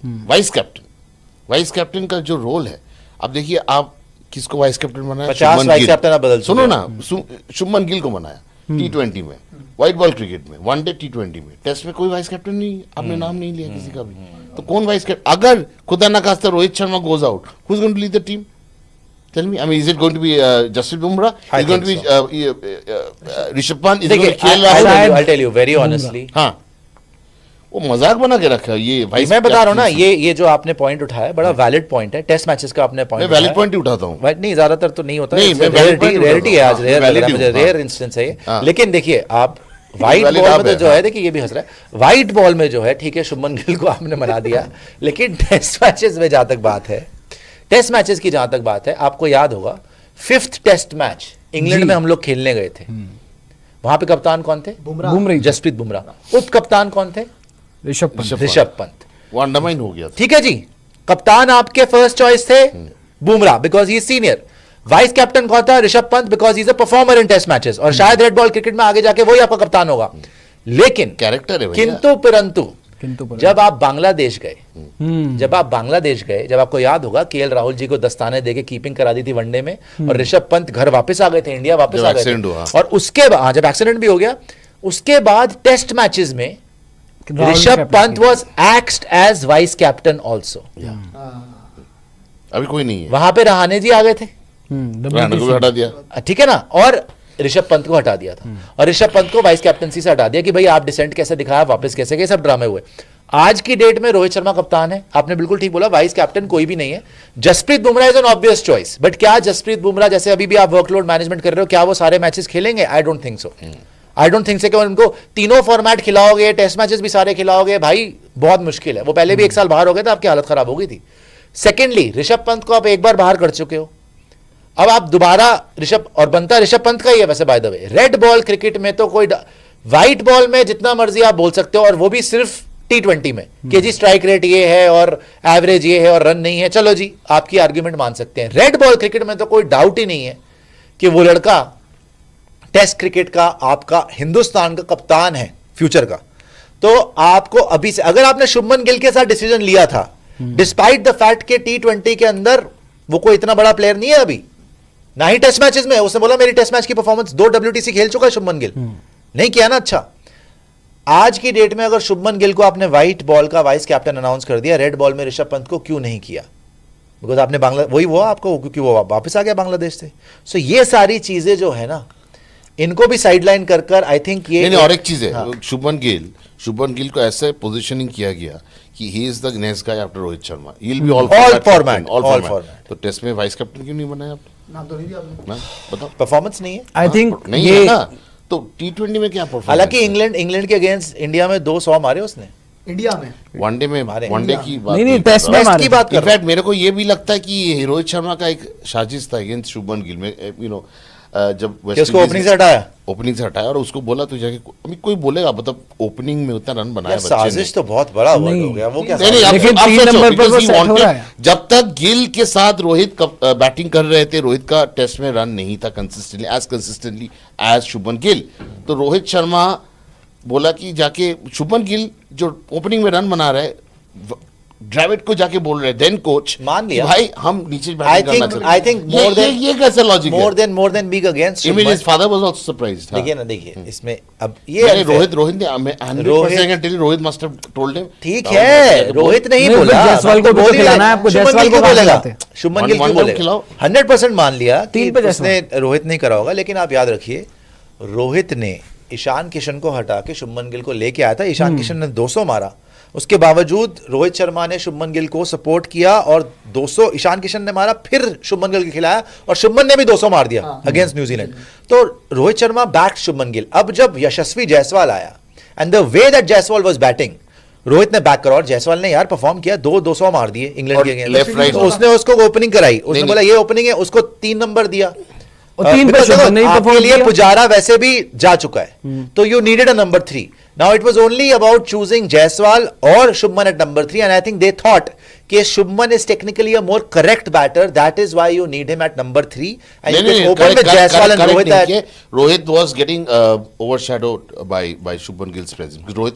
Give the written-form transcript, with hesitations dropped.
Vice captain का जो role है, अब देखिए आप किसको वाइस कैप्टन बनाया, 50 वाइस कैप्टन आप बदल सुनो ना, शुभमन गिल को बनाया T20 में, व्हाइट बॉल क्रिकेट में, वनडे T20 में, टेस्ट में कोई वाइस कैप्टन नहीं, आपने नाम नहीं लिया किसी का भी, तो कौन वाइस कैप्टन? अगर खुदा ना खास्ता Rohit Sharma goes out, who is going to lead the team? Tell me, I mean, is it going to be Jasprit Bumrah? Is it going to be Rishabh Pant? Is it going to KL Rahul? I'll tell you very honestly. हाँ, वो मजाक बना के रखा है ये vice. मैं बता रहा हूँ ना, ये जो आपने पॉइंट उठाया बड़ा वैलिड पॉइंट है। टेस्ट मैचेस का आपने पॉइंट, मैं वैलिड पॉइंट ही उठाता हूँ। नहीं, ज्यादातर तो नहीं होता, रेयरिटी है आज, रेयर इंस्टेंस है ये। लेकिन देखिए आप व्हाइट बॉल में तो जो है, देखिए ये भी हंस रहा है, व्हाइट बॉल में जो है ठीक है शुभमन गिल को आपने बना दिया, लेकिन टेस्ट मैचेस में जहां तक बात है, टेस्ट मैचेस की जहां तक बात है, आपको याद होगा 5th टेस्ट मैच इंग्लैंड में हम लोग खेलने गए थे, वहां पे कप्तान कौन थे? बुमराह, जसप्रीत बुमराह। उप कप्तान कौन थे? ऋषभ पंत। वो अंडरमाइन हो गया, ठीक है जी। कप्तान आपके फर्स्ट चॉइस थे Bumrah because he is senior. Vice captain कौन था? Rishabh Pant because he is a performer in test matches, और शायद रेड बॉल क्रिकेट में आगे जाके वही आपका कप्तान होगा। लेकिन कैरेक्टर है, किंतु परंतु जब आप बांग्लादेश गए, जब आपको याद होगा KL राहुल जी को दस्ताने देके कीपिंग करा दी थी वनडे में, और ऋषभ पंत घर वापस आ गए थे, इंडिया वापस आ गए थे, और उसके बाद जब एक्सीडेंट भी हो गया, उसके बाद टेस्ट मैचेस में Rishabh Pant was act as vice captain also. अभी कोई नहीं है वहां पे रहाणे जी आ गए थे, रहाणे को हटा दिया, ठीक है ना, और ऋषभ पंत को हटा दिया था, और ऋषभ पंत को वाइस कैप्टनसी से हटा दिया कि भाई आप डिसेंट कैसे दिखाया, वापस कैसे गए, सब ड्रामे हुए। आज की डेट में रोहित शर्मा कप्तान है, आपने बिल्कुल ठीक बोला, वाइस कैप्टन कोई भी नहीं है। Jasprit Bumrah is an obvious choice, but क्या जसप्रीत बुमराह जैसे अभी भी आप वर्कलोड मैनेजमेंट कर रहे हो, क्या वो सारे मैचेस खेलेंगे? I don't think so. I don't think so कि उनको तीनों फॉर्मेट खिलाओगे, टेस्ट मैचेस भी सारे खिलाओगे, भाई बहुत मुश्किल है। वो पहले भी 1 साल बाहर हो गए थे, आपकी हालत खराब हो गई थी। सेकेंडली, ऋषभ पंत को आप एक बार बाहर कर चुके हो, अब आप दोबारा ऋषभ, और बनता ऋषभ पंत का ही है वैसे by the way. Red ball cricket में तो कोई, व्हाइट बॉल में जितना मर्जी आप बोल सकते हो, और वो भी सिर्फ T20 में कि जी स्ट्राइक रेट ये है और एवरेज ये है और रन नहीं है, चलो जी आपकी आर्ग्यूमेंट मान सकते हैं। रेड बॉल क्रिकेट में तो कोई डाउट ही नहीं है कि वो लड़का टेस्ट क्रिकेट का आपका हिंदुस्तान का कप्तान है फ्यूचर का। तो आपको अभी से, अगर आपने शुभमन गिल के साथ डिसीजन लिया था, डिस्पाइट द फैक्ट के T20 के अंदर वो कोई इतना बड़ा प्लेयर नहीं है अभी, ना ही टेस्ट मैचेस में, उसने बोला मेरी टेस्ट मैच की परफॉर्मेंस, 2 WTC खेल चुका है शुभमन गिल, नहीं किया ना। अच्छा, आज की डेट में अगर शुभमन गिल को आपने व्हाइट बॉल का वाइस कैप्टन अनाउंस कर दिया, रेड बॉल में ऋषभ पंत को क्यों नहीं किया? बिकॉज आपने वही हुआ आपको, क्योंकि वो वापस आ गया बांग्लादेश से। सो ये सारी चीजें जो है ना, इनको भी साइडलाइन कर आई थिंक ये नहीं, और एक चीज है, शुभमन गिल को ऐसे पोजीशनिंग किया गया कि he is the next guy after Rohit Sharma, he will be all format. तो टेस्ट में वाइस कैप्टन क्यों नहीं बनाया आपने? नाम तो नहीं दिया आपने, बताओ। परफॉर्मेंस नहीं है, आई थिंक नहीं है ना, तो T20 में क्या परफॉर्मेंस? हालांकि इंग्लैंड के अगेंस्ट इंडिया में 200 मारे उसने, इंडिया में वनडे में, वनडे की बात नहीं, टेस्ट की बात कर। इनफैक्ट मेरे को ये भी लगता है कि रोहित शर्मा का एक साजिश था अगेंस्ट शुभमन गिल में, यू नो, जब उसको ओपनिंग से हटाया और उसको बोला तू जाके, अभी कोई बोलेगा मतलब ओपनिंग में उतना रन बनाया बच्चे ने, साजिश तो बहुत बड़ा वर्ड हो गया वो, क्या लेकिन 3 नंबर पर वो सेट हो रहा है। जब तक गिल के साथ रोहित बैटिंग कर रहे थे, रोहित का टेस्ट में रन नहीं था कंसिस्टेंटली एज शुभमन गिल, तो रोहित शर्मा बोला कि जाके शुभमन गिल जो ओपनिंग में रन बना रहे, ड्राविड को जाके बोल रहे, देन कोच मान लिया भाई हम नीचे बैटिंग करना चाहते हैं। आई थिंक मोर देन ये कैसे लॉजिक है? More than being against even his father was also surprised. देखिए इसमें अब ये रोहित ने 100% tell Rohit must have told him, ठीक है, रोहित नहीं बोला, जायसवाल को भी खिलाना है आपको, जायसवाल को बोलेगा, शुभमन गिल को बोलेगा, 100% मान लिया कि उसने रोहित नहीं करा होगा। लेकिन आप याद रखिए, रोहित ने ईशान किशन को हटा के शुभमन गिल को लेके आया था, ईशान किशन ने 200 मारा, उसके बावजूद रोहित शर्मा ने शुभमन गिल को सपोर्ट किया और 200 ईशान किशन ने मारा, फिर शुभमन गिल को खिलाया और शुभमन ने भी 200 मार दिया अगेंस्ट न्यूजीलैंड। तो रोहित शर्मा बैक्ड शुभमन गिल। अब जब यशस्वी जायसवाल आया and the way that Jaiswal was batting, Rohit ने बैक करा और जायसवाल ने यार परफॉर्म किया, 200 मार दिए इंग्लैंड के अगेंस्ट। तो उसने उसको ओपनिंग कराई, उसने बोला ये ओपनिंग है, उसको 3 नंबर दिया, 3 पे आपके लिए पुजारा वैसे भी जा चुका है, तो you needed a number 3। Now it was only about choosing Jaiswal or Shubman at number 3, and I think they thought that Shubman is technically a more correct batter. That is why you need him at number 3. And you can open with Jaiswal and Rohit. Rohit was getting overshadowed by Shubman Gill's presence. Because Rohit